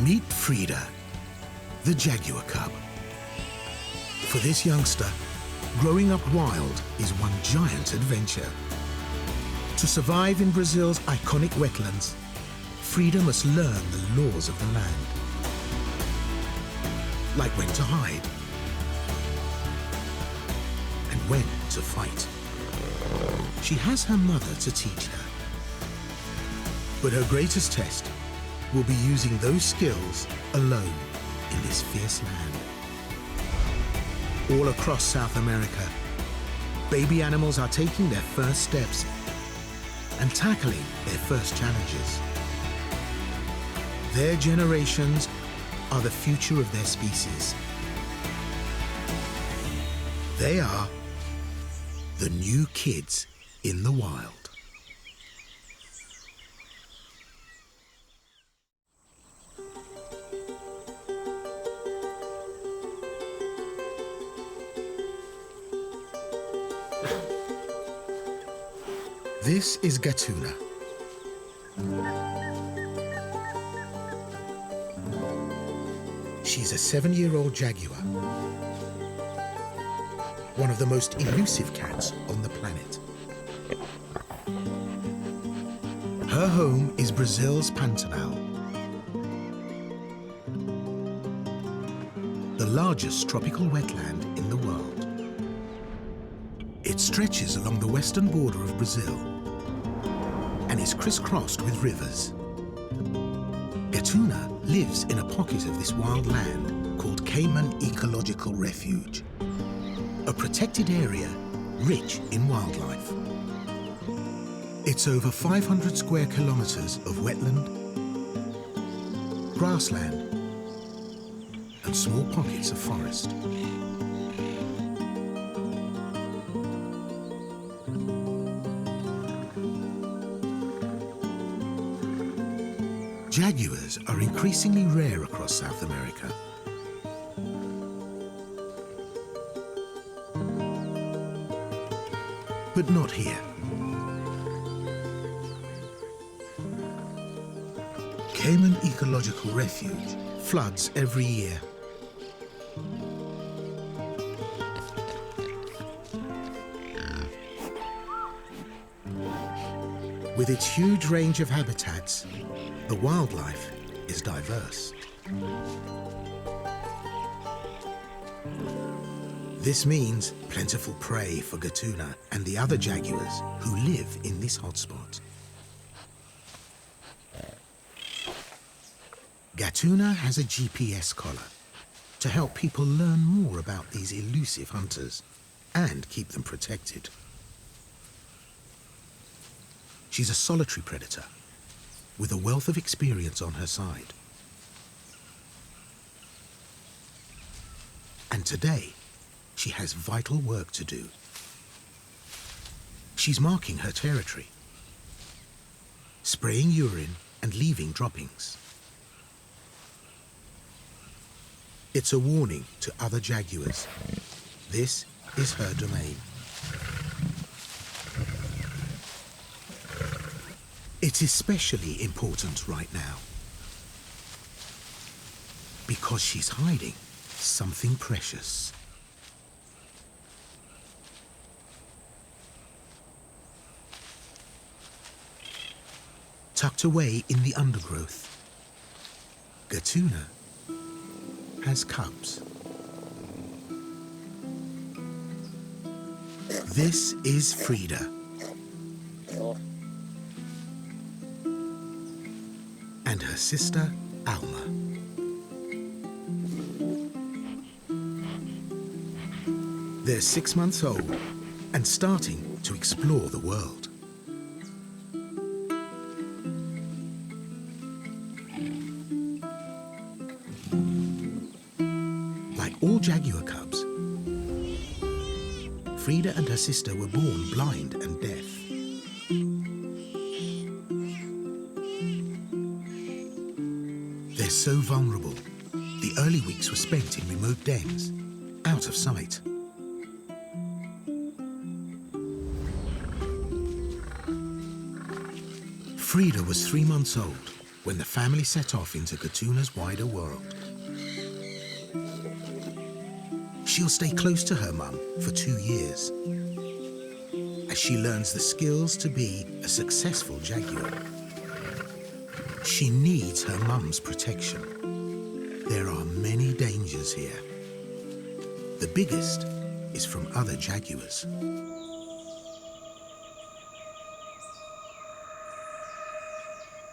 Meet Frida, the Jaguar Cub. For this youngster, growing up wild is one giant adventure. To survive in Brazil's iconic wetlands, Frida must learn the laws of the land. Like when to hide and when to fight. She has her mother to teach her. But her greatest test will be using those skills alone in this fierce land. All across South America, baby animals are taking their first steps and tackling their first challenges. Their generations are the future of their species. They are the new kids in the wild. This is Gatuna. She's a 7-year-old Jaguar, one of the most elusive cats on the planet. Her home is Brazil's Pantanal, the largest tropical wetland in the world. It stretches along the western border of Brazil and is crisscrossed with rivers. Gatuna lives in a pocket of this wild land called Caiman Ecological Refuge, a protected area rich in wildlife. It's over 500 square kilometers of wetland, grassland, and small pockets of forest. Jaguars are increasingly rare across South America. But not here. Caiman Ecological Refuge floods every year. With its huge range of habitats, the wildlife is diverse. This means plentiful prey for Gatuna and the other jaguars who live in this hotspot. Gatuna has a GPS collar to help people learn more about these elusive hunters and keep them protected. She's a solitary predator with a wealth of experience on her side. And today, she has vital work to do. She's marking her territory, spraying urine and leaving droppings. It's a warning to other jaguars. This is her domain. It's especially important right now because she's hiding something precious. Tucked away in the undergrowth, Gatuna has cubs. This is Frida. And her sister, Alma. They're 6 months old and starting to explore the world. Like all Jaguar cubs, Frida and her sister were born blind and deaf. They're so vulnerable. The early weeks were spent in remote dens, out of sight. Frida was 3 months old when the family set off into Gatuna's wider world. She'll stay close to her mum for 2 years as she learns the skills to be a successful jaguar. She needs her mum's protection. There are many dangers here. The biggest is from other jaguars.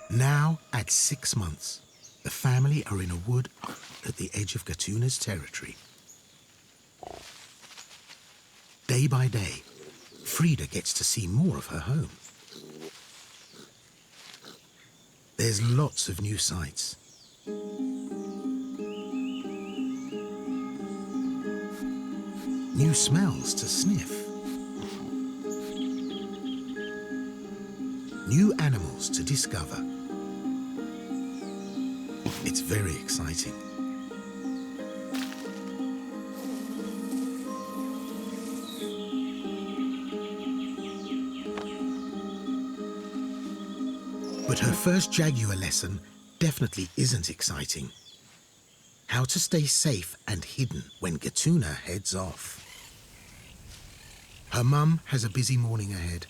Now, at 6 months, the family are in a wood at the edge of Gatuna's territory. Day by day, Frida gets to see more of her home. There's lots of new sights. New smells to sniff. New animals to discover. It's very exciting. But her first jaguar lesson definitely isn't exciting. How to stay safe and hidden when Gatuna heads off. Her mum has a busy morning ahead.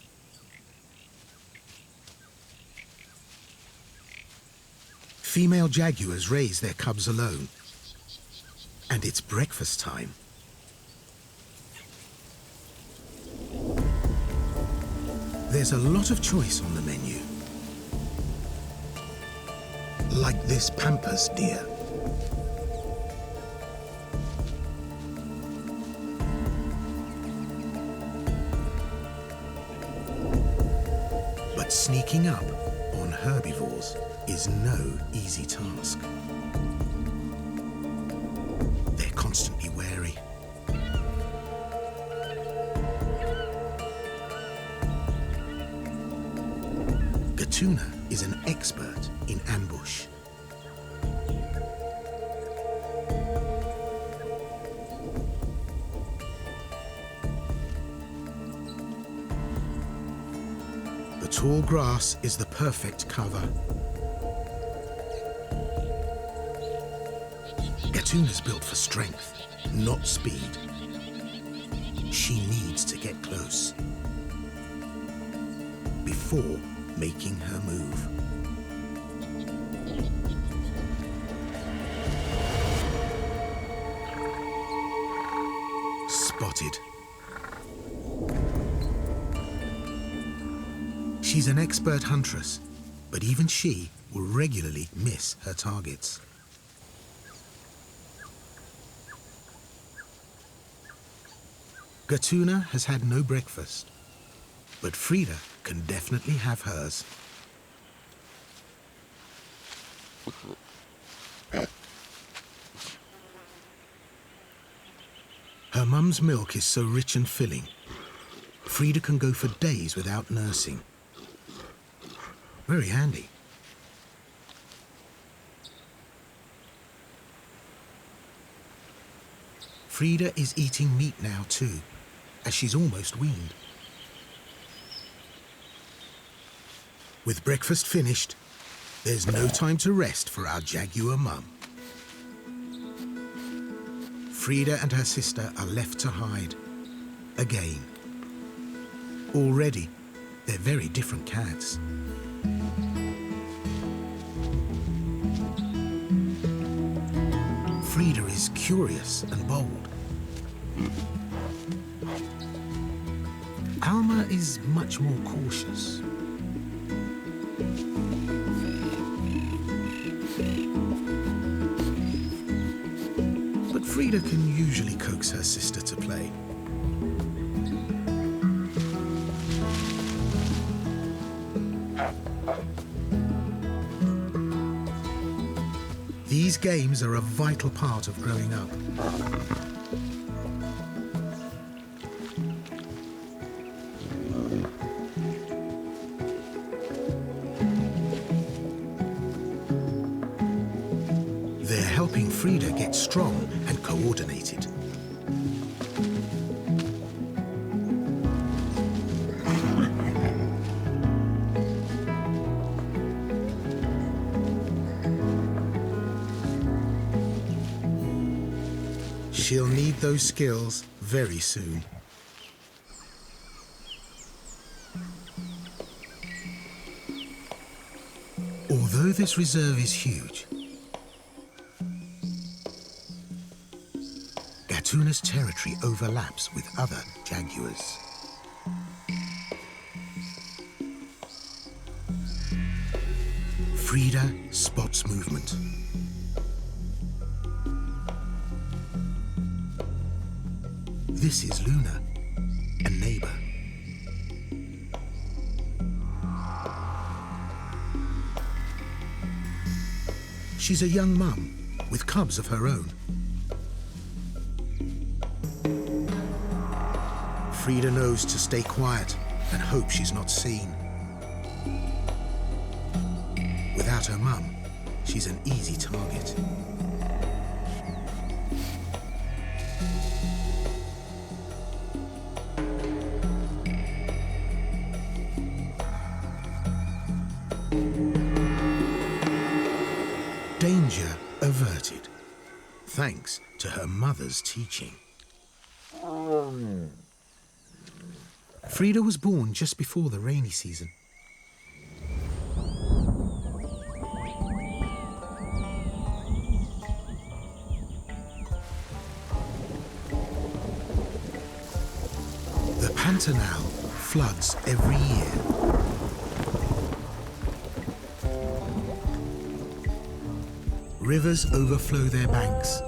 Female jaguars raise their cubs alone, and it's breakfast time. There's a lot of choice on the menu. Like this pampas deer. But sneaking up on herbivores is no easy task. They're constantly wary. Gatuna is an expert in ambush. The tall grass is the perfect cover. Gatuna's built for strength, not speed. She needs to get close before making her move. Spotted. She's an expert huntress, but even she will regularly miss her targets. Gatuna has had no breakfast, but Frida can definitely have hers. Her mum's milk is so rich and filling, Frida can go for days without nursing. Very handy. Frida is eating meat now too, as she's almost weaned. With breakfast finished, there's no time to rest for our jaguar mum. Frida and her sister are left to hide. Again. Already, they're very different cats. Frida is curious and bold. Alma is much more cautious. But Frida can usually coax her sister to play. These games are a vital part of growing up. They're helping Frida get strong and coordinated. She'll need those skills very soon. Although this reserve is huge, Gatuna's territory overlaps with other jaguars. Frida spots movement. This is Luna, a neighbor. She's a young mum with cubs of her own. Frida knows to stay quiet and hope she's not seen. Without her mum, she's an easy target. Danger averted, thanks to her mother's teaching. Frida was born just before the rainy season. The Pantanal floods every year. Rivers overflow their banks,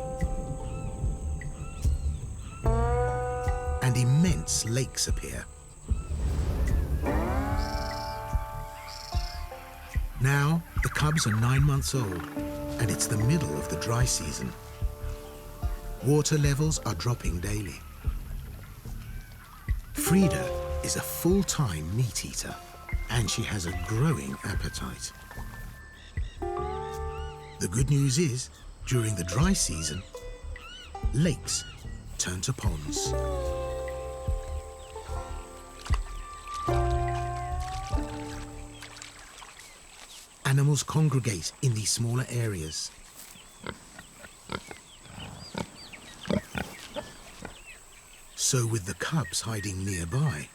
and immense lakes appear. Now, the cubs are 9 months old, and it's the middle of the dry season. Water levels are dropping daily. Frida is a full-time meat eater, and she has a growing appetite. The good news is, during the dry season, lakes turn to ponds. Animals congregate in these smaller areas. So with the cubs hiding nearby,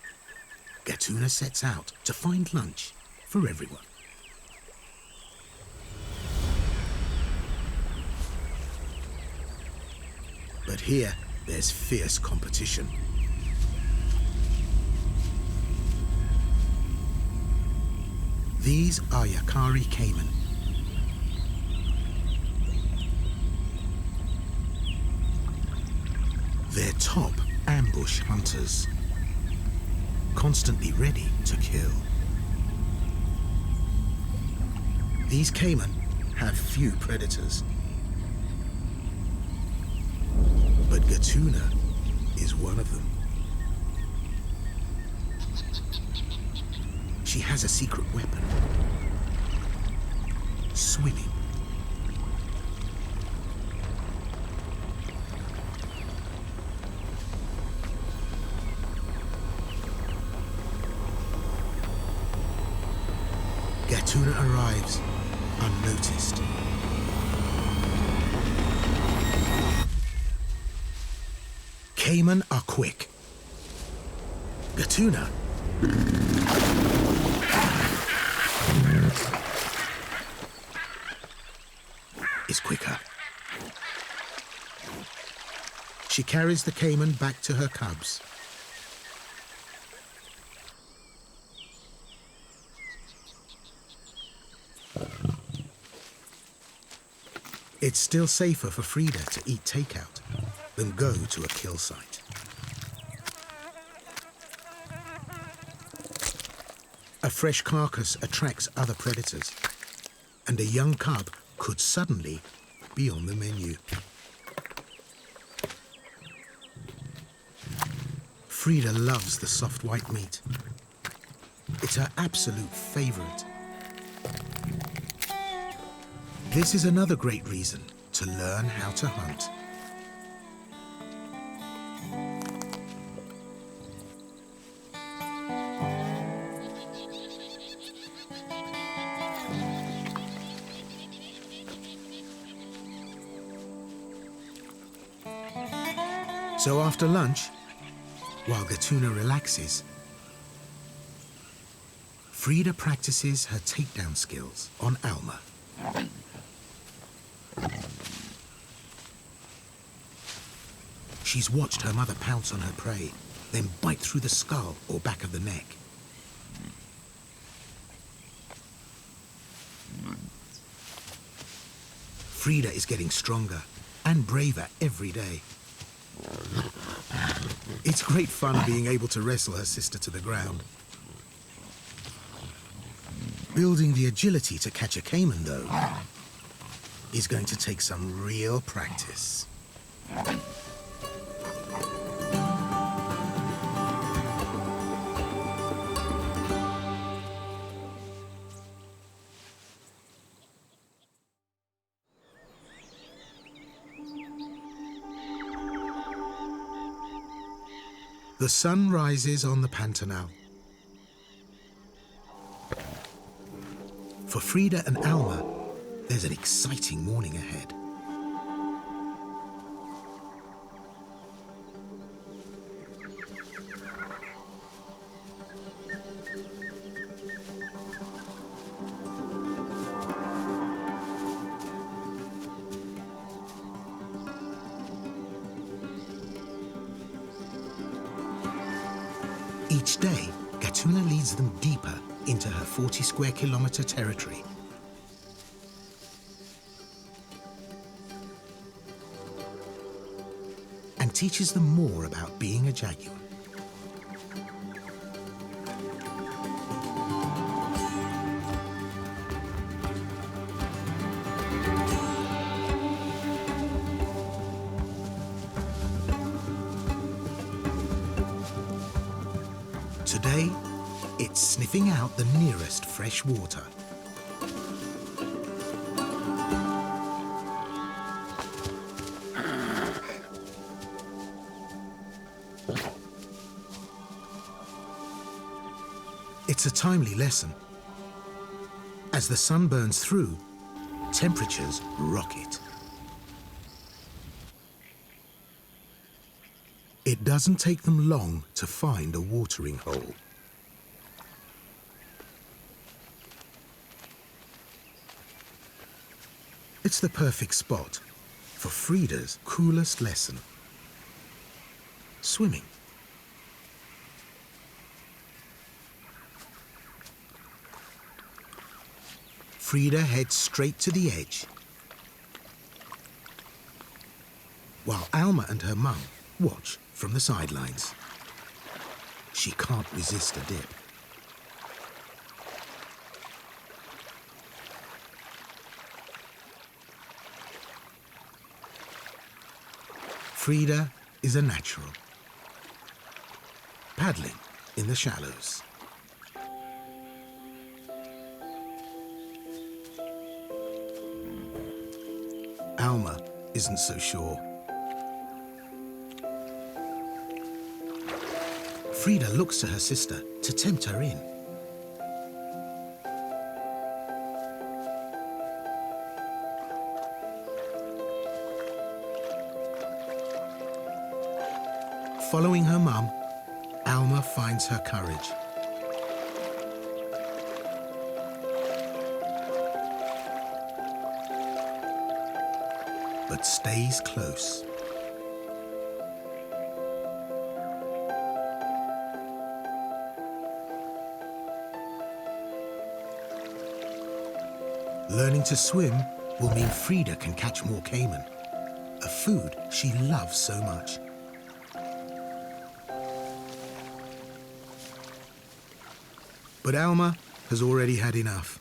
Gatuna sets out to find lunch for everyone. But here, there's fierce competition. These are Yakari Caiman. They're top ambush hunters, constantly ready to kill. These Caiman have few predators, but Gatuna is one of them. She has a secret weapon. Swimming. Gatuna arrives unnoticed. Caiman are quick. Gatuna is quicker. She carries the Caiman back to her cubs. It's still safer for Frida to eat takeout than go to a kill site. A fresh carcass attracts other predators, and a young cub could suddenly be on the menu. Frida loves the soft white meat. It's her absolute favorite. This is another great reason to learn how to hunt. So after lunch, while Gatuna relaxes, Frida practices her takedown skills on Alma. She's watched her mother pounce on her prey, then bite through the skull or back of the neck. Frida is getting stronger and braver every day. It's great fun being able to wrestle her sister to the ground. Building the agility to catch a caiman, though, is going to take some real practice. The sun rises on the Pantanal. For Frida and Alma, there's an exciting morning ahead. Each day, Gatuna leads them deeper into her 40 square kilometer territory. And teaches them more about being a jaguar. Today, it's sniffing out the nearest fresh water. It's a timely lesson. As the sun burns through, temperatures rocket. It doesn't take them long to find a watering hole. It's the perfect spot for Frida's coolest lesson: swimming. Frida heads straight to the edge, while Alma and her mum watch from the sidelines. She can't resist a dip. Frida is a natural, paddling in the shallows. Alma isn't so sure. Frida looks to her sister to tempt her in. Following her mum, Alma finds her courage. But stays close. Learning to swim will mean Frida can catch more caiman, a food she loves so much. But Alma has already had enough.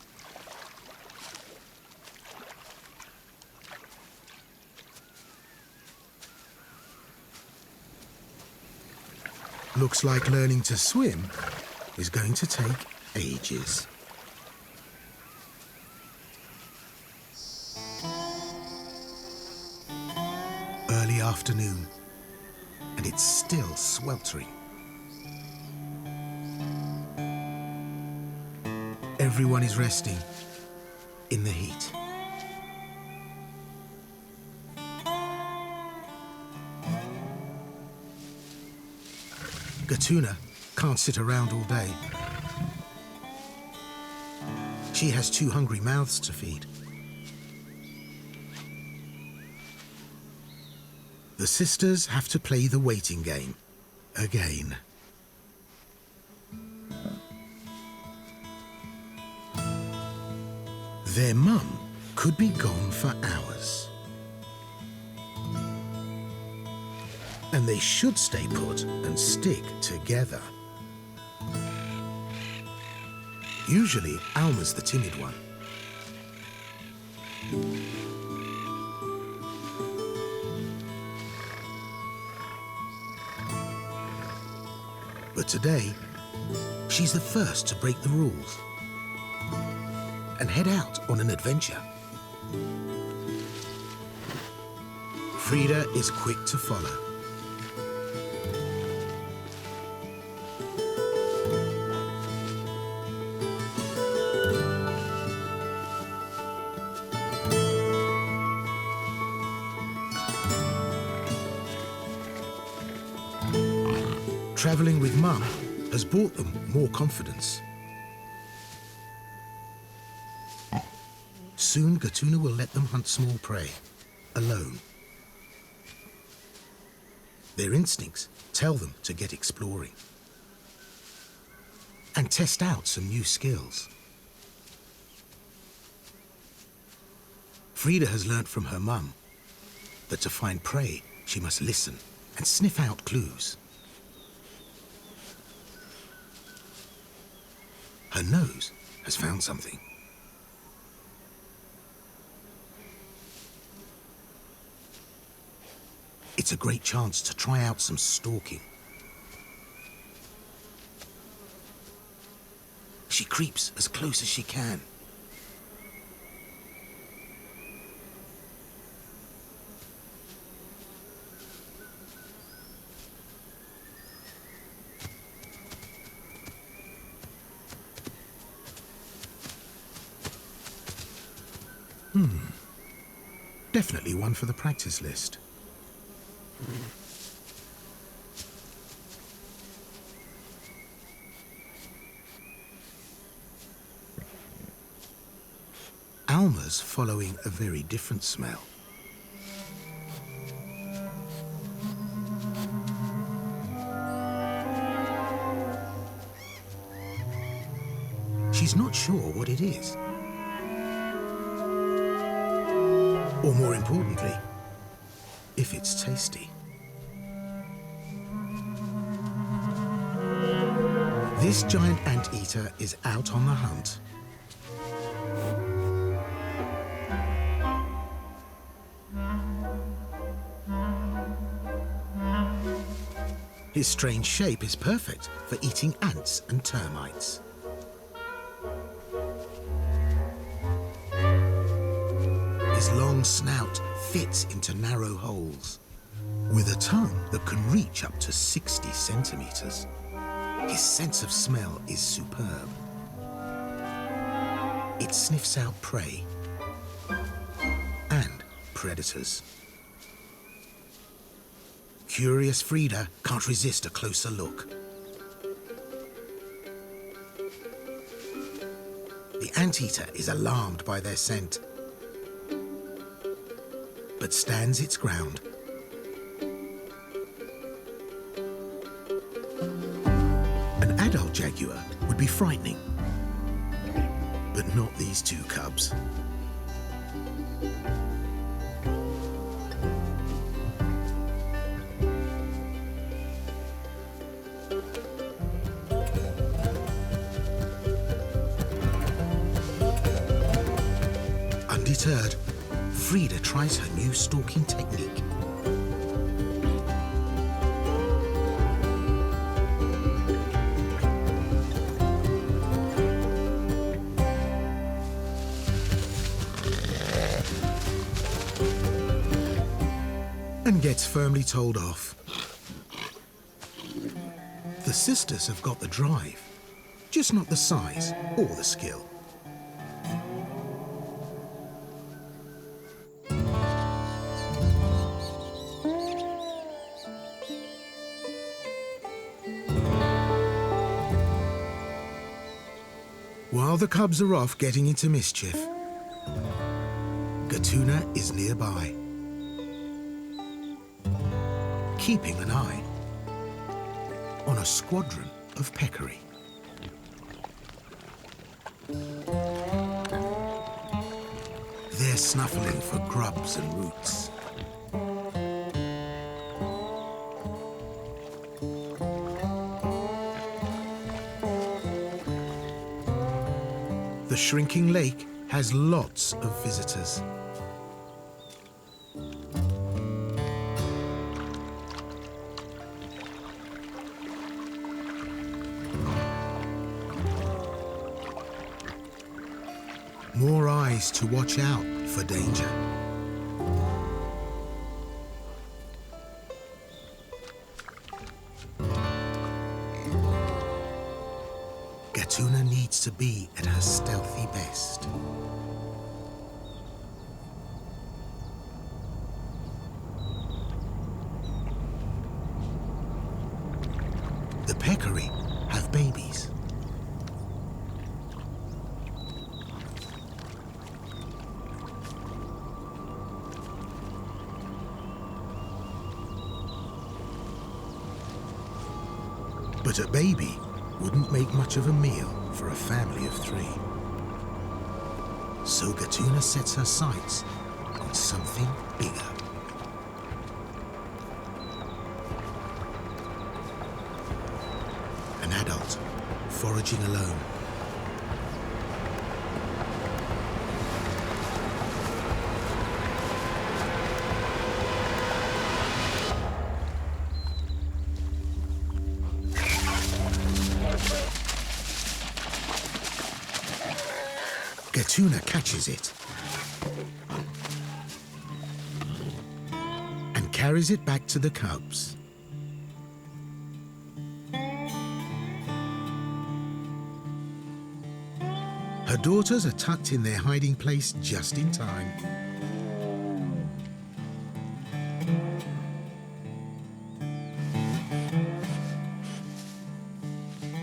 Looks like learning to swim is going to take ages. Early afternoon, and it's still sweltering. Everyone is resting in the heat. Gatuna can't sit around all day. She has 2 hungry mouths to feed. The sisters have to play the waiting game again. Their mum could be gone for hours. And they should stay put and stick together. Usually, Alma's the timid one. But today, she's the first to break the rules and head out on an adventure. Frida is quick to follow. Travelling with Mum has brought them more confidence. Soon Gatuna will let them hunt small prey, alone. Their instincts tell them to get exploring and test out some new skills. Frida has learnt from her mum that to find prey, she must listen and sniff out clues. Her nose has found something. It's a great chance to try out some stalking. She creeps as close as she can. Definitely one for the practice list. Alma's following a very different smell. She's not sure what it is. Or more importantly, if it's tasty. This giant anteater is out on the hunt. His strange shape is perfect for eating ants and termites. His long snout fits into narrow holes, with a tongue that can reach up to 60 centimeters. His sense of smell is superb. It sniffs out prey and predators. Curious Frida can't resist a closer look. The anteater is alarmed by their scent, but stands its ground. An adult jaguar would be frightening, but not these 2 cubs. Undeterred, Frida tries her new stalking technique. And gets firmly told off. The sisters have got the drive, just not the size or the skill. While the cubs are off getting into mischief, Gatuna is nearby, keeping an eye on a squadron of peccary. They're snuffling for grubs and roots. The shrinking lake has lots of visitors. More eyes to watch out for danger. Gatuna needs to be at her stealthy best. The peccary have babies. But a baby wouldn't make much of a meal for a family of 3. So Gatuna sets her sights on something bigger. An adult foraging alone. Gatuna catches it and carries it back to the cubs. Her daughters are tucked in their hiding place just in time.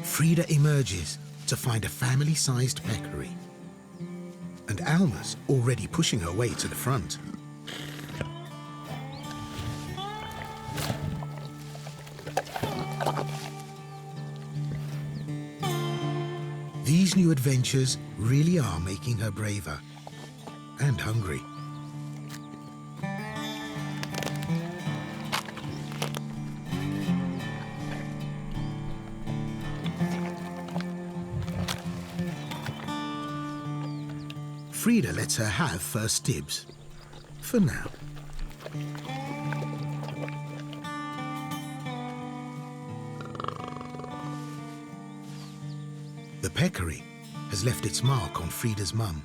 Frida emerges to find a family-sized peccary. And Alma's already pushing her way to the front. These new adventures really are making her braver and hungry. Frida lets her have first dibs, for now. The peccary has left its mark on Frida's mum.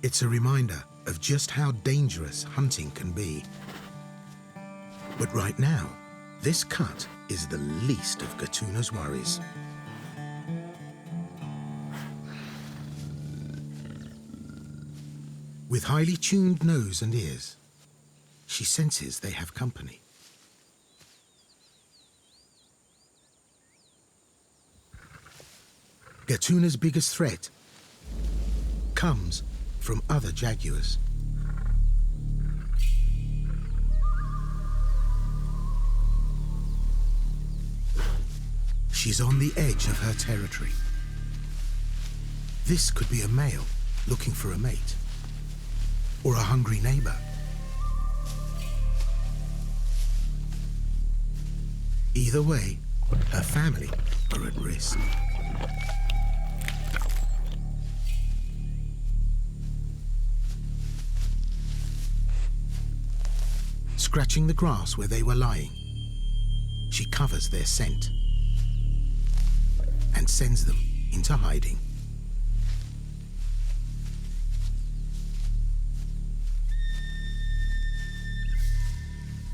It's a reminder of just how dangerous hunting can be. But right now, this cut is the least of Gatuna's worries. With highly tuned nose and ears, she senses they have company. Gatuna's biggest threat comes from other jaguars. She's on the edge of her territory. This could be a male looking for a mate, or a hungry neighbor. Either way, her family are at risk. Scratching the grass where they were lying, she covers their scent and sends them into hiding.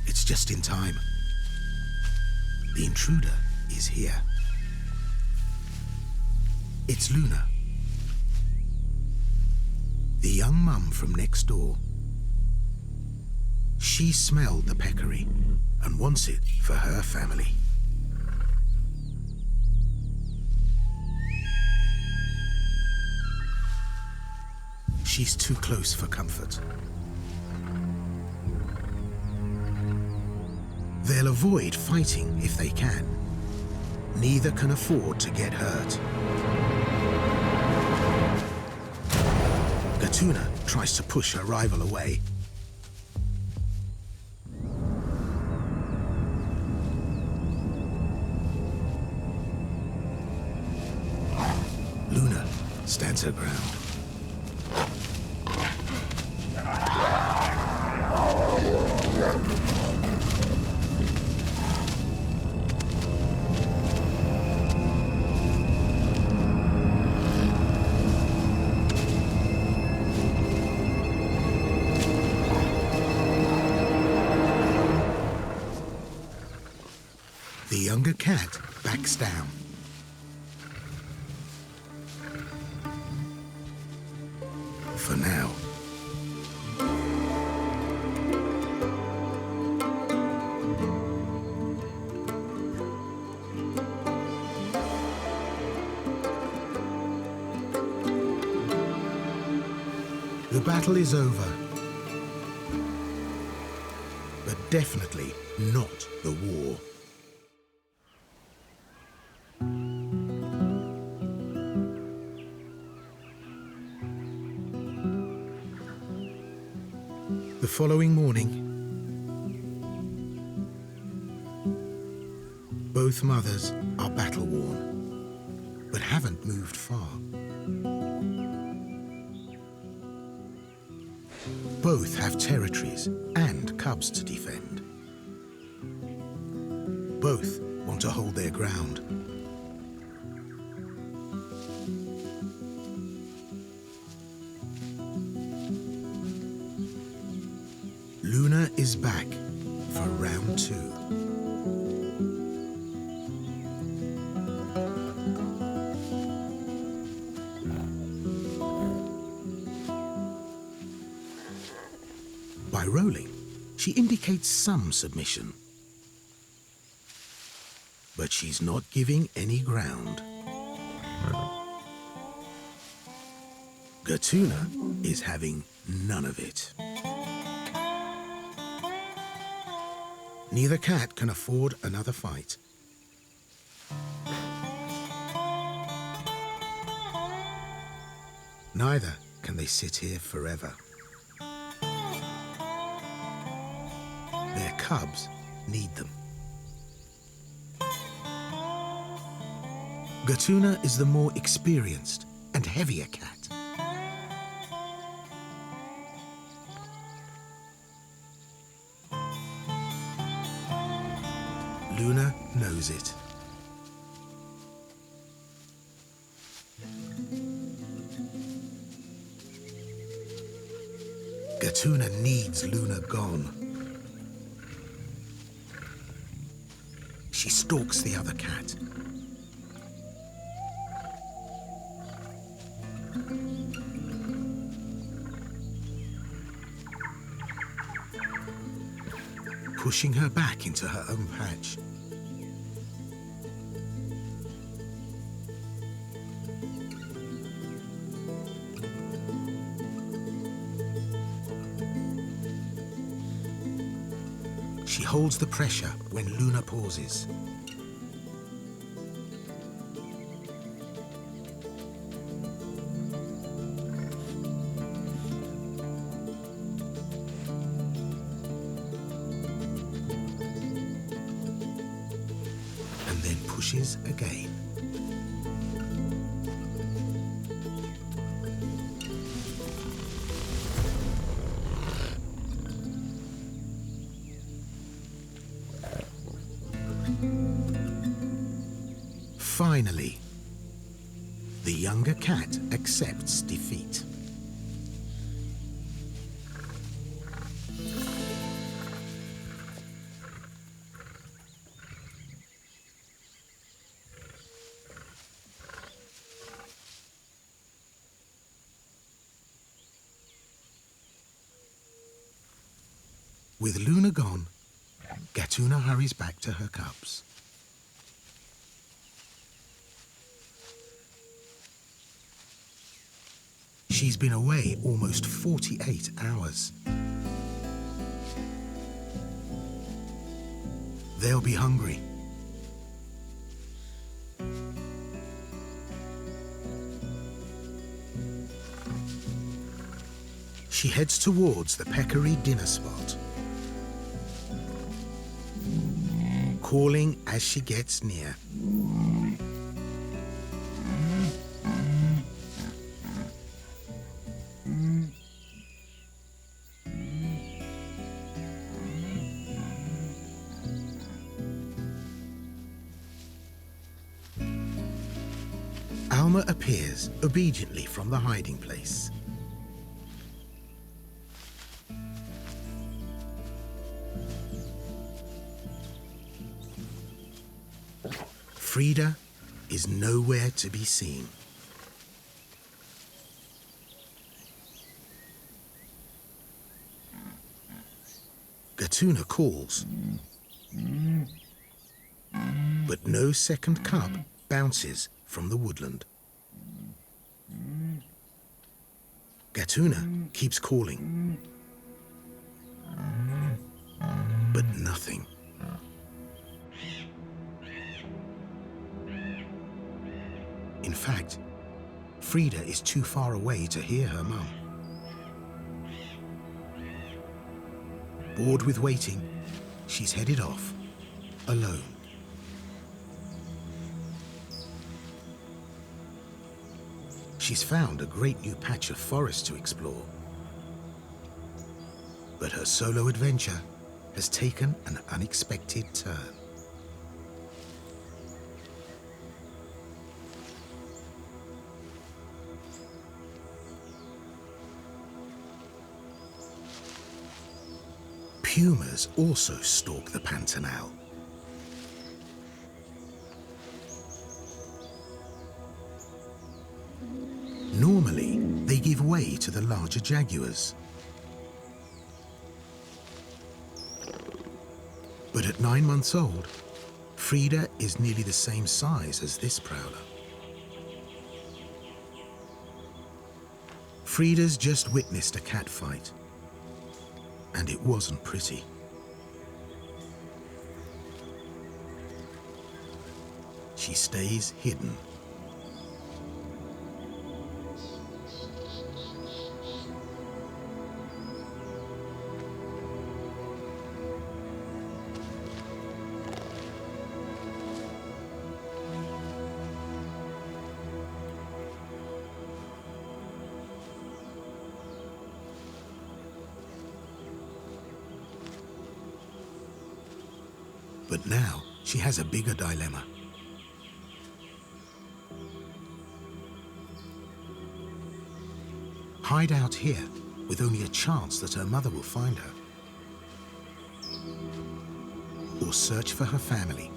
It's just in time. The intruder is here. It's Luna, the young mum from next door. She smelled the peccary and wants it for her family. She's too close for comfort. They'll avoid fighting if they can. Neither can afford to get hurt. Gatuna tries to push her rival away. Luna stands her ground. The younger cat backs down. For now. The battle is over, but definitely not the war. The following morning, both mothers are battle-worn, but haven't moved far. Both have territories and cubs to defend. Both want to hold their ground. Luna is back for round 2. By rolling, she indicates some submission. But she's not giving any ground. Gatuna is having none of it. Neither cat can afford another fight. Neither can they sit here forever. Their cubs need them. Gatuna is the more experienced and heavier cat. Luna knows it. Gatuna needs Luna gone. She stalks the other cat. Pushing her back into her own patch. She holds the pressure when Luna pauses. And then pushes again. Finally, the younger cat accepts defeat. With Luna gone, Gatuna hurries back to her cubs. She She's been away almost 48 hours. They'll be hungry. She heads towards the peccary dinner spot, calling as she gets near. Alma appears obediently from the hiding place. Frida is nowhere to be seen. Gatuna calls, but no second cub bounces from the woodland. Gatuna keeps calling, but nothing. In fact, Frida is too far away to hear her mum. Bored with waiting, she's headed off, alone. She's found a great new patch of forest to explore. But her solo adventure has taken an unexpected turn. Pumas also stalk the Pantanal. Normally, they give way to the larger jaguars. But at 9 months old, Frida is nearly the same size as this prowler. Frida's just witnessed a cat fight, and it wasn't pretty. She stays hidden. But now she has a bigger dilemma. Hide out here with only a chance that her mother will find her. Or search for her family,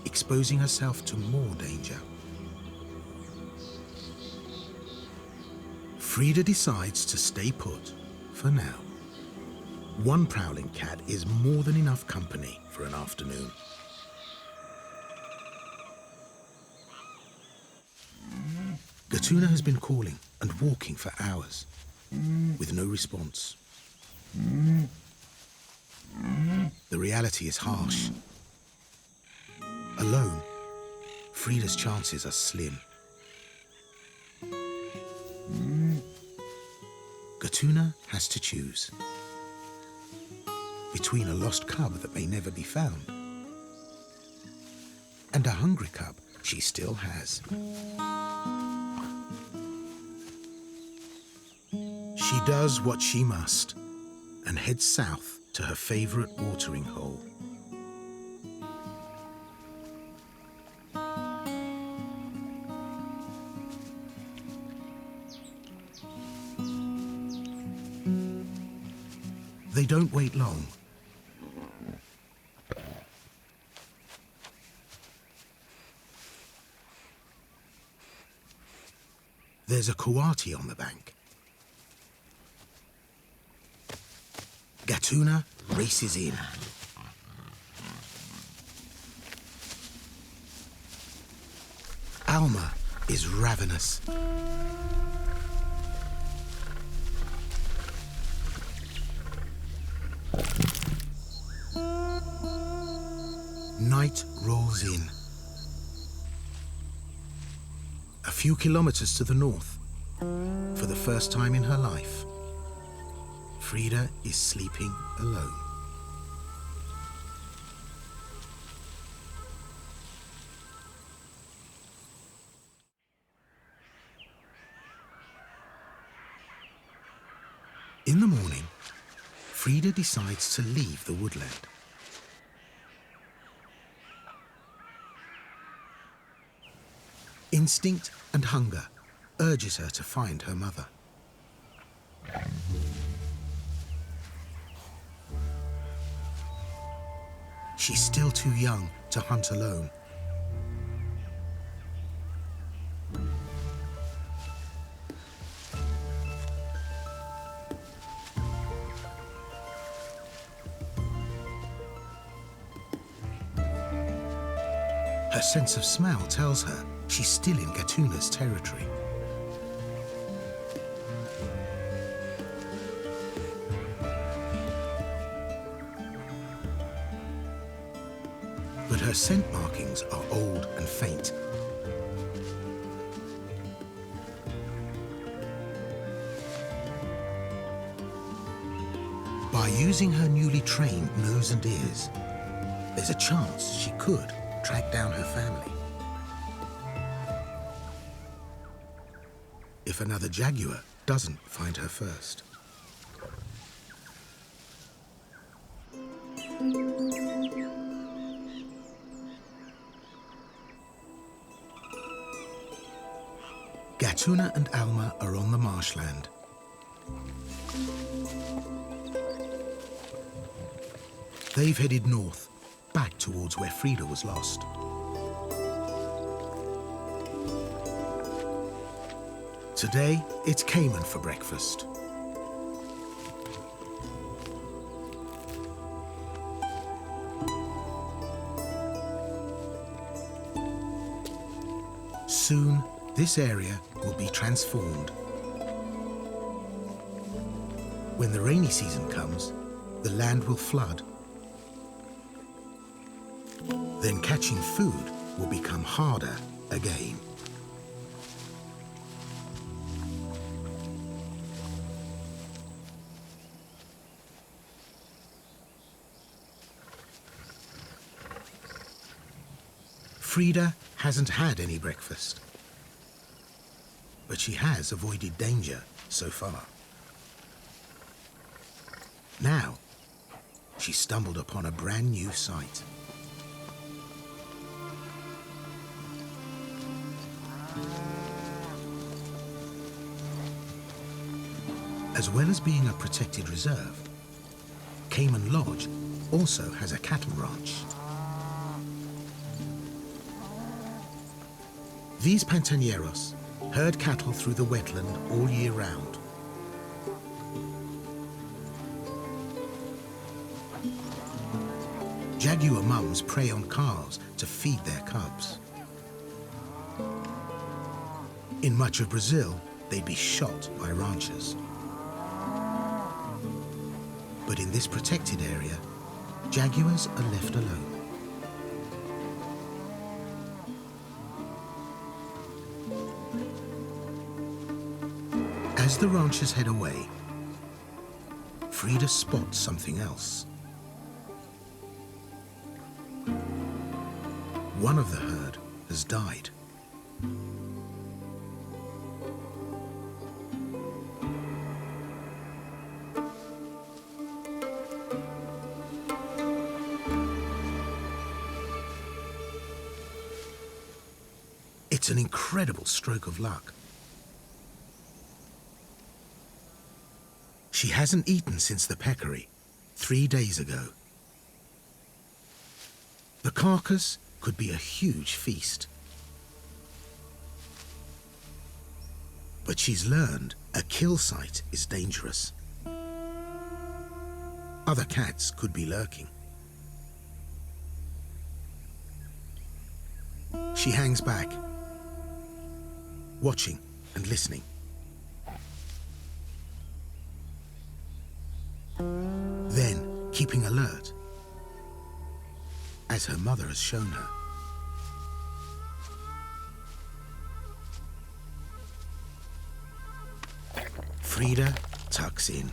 exposing herself to more danger. Frida decides to stay put for now. One prowling cat is more than enough company for an afternoon. Gatuna has been calling and walking for hours, with no response. The reality is harsh. Alone, Frida's chances are slim. Gatuna has to choose between a lost cub that may never be found and a hungry cub she still has. She does what she must and heads south to her favorite watering hole. They don't wait long. There's a coati on the bank. Gatuna races in. Alma is ravenous. Night rolls in. A few kilometers to the north, for the first time in her life, Frida is sleeping alone. In the morning, Frida decides to leave the woodland. Instinct and hunger urges her to find her mother. She's still too young to hunt alone. Her sense of smell tells her she's still in Gatuna's territory. But her scent markings are old and faint. By using her newly trained nose and ears, there's a chance she could track down her family. If another jaguar doesn't find her first. Gatuna and Alma are on the marshland. They've headed north, back towards where Frida was lost. Today, it's Caiman for breakfast. Soon, this area will be transformed. When the rainy season comes, the land will flood. Then catching food will become harder again. Frida hasn't had any breakfast, but she has avoided danger so far. Now, she stumbled upon a brand new sight. As well as being a protected reserve, Caiman Lodge also has a cattle ranch. These pantaneros herd cattle through the wetland all year round. Jaguar mums prey on calves to feed their cubs. In much of Brazil, they'd be shot by ranchers. But in this protected area, jaguars are left alone. As the ranchers head away, Frida spots something else. One of the herd has died. It's an incredible stroke of luck. She hasn't eaten since the peccary 3 days ago. The carcass could be a huge feast. But she's learned a kill site is dangerous. Other cats could be lurking. She hangs back, watching and listening. Then, keeping alert, as her mother has shown her. Frida tucks in.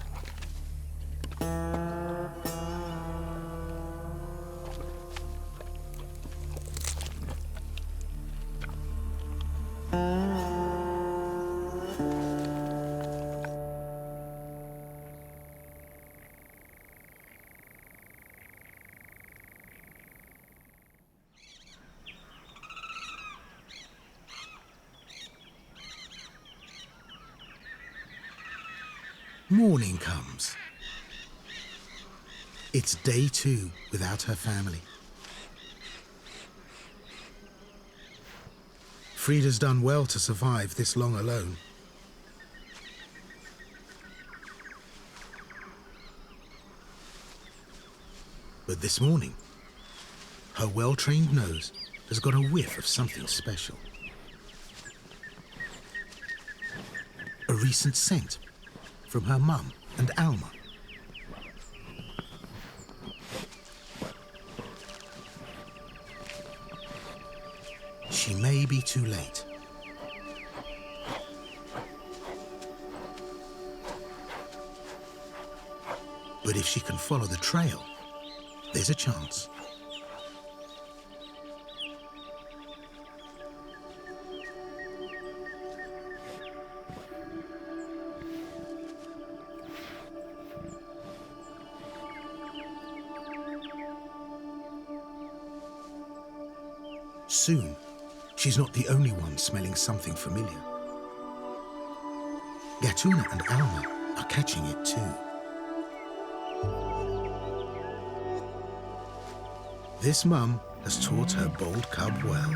Morning comes. It's day 2 without her family. Frida's done well to survive this long alone. But this morning, her well-trained nose has got a whiff of something special. A recent scent from her mum and Alma. She may be too late. But if she can follow the trail, there's a chance. Soon, she's not the only one smelling something familiar. Gatuna and Alma are catching it too. This mum has taught her bold cub well.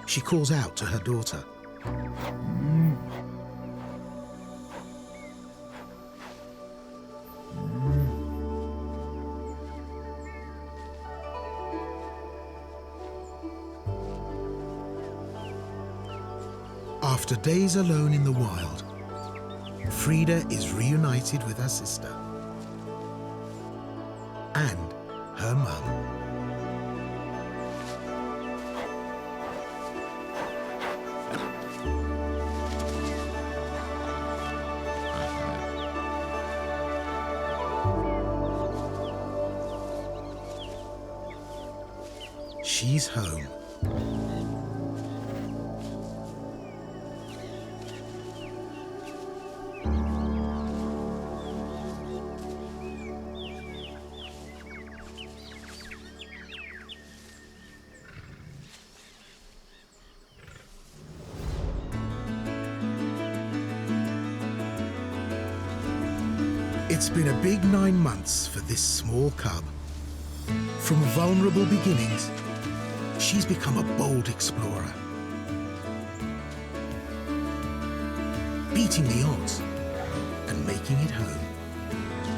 She calls out to her daughter. After days alone in the wild, Frida is reunited with her sister and her mum. She's home. It's been a big 9 months for this small cub. From vulnerable beginnings, she's become a bold explorer. Beating the odds and making it home.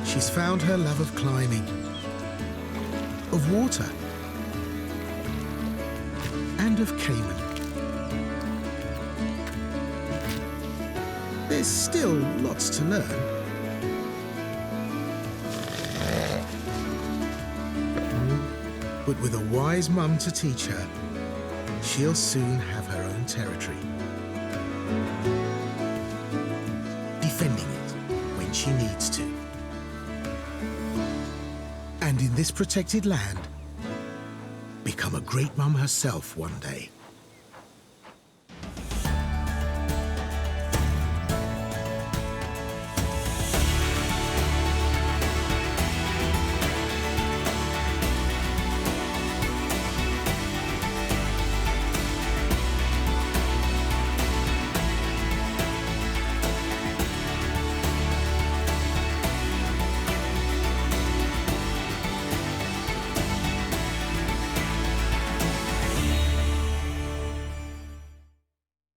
She's found her love of climbing, of water, and of Caiman. There's still lots to learn. But with a wise mum to teach her, she'll soon have her own territory. Defending it when she needs to. And in this protected land, become a great mum herself one day.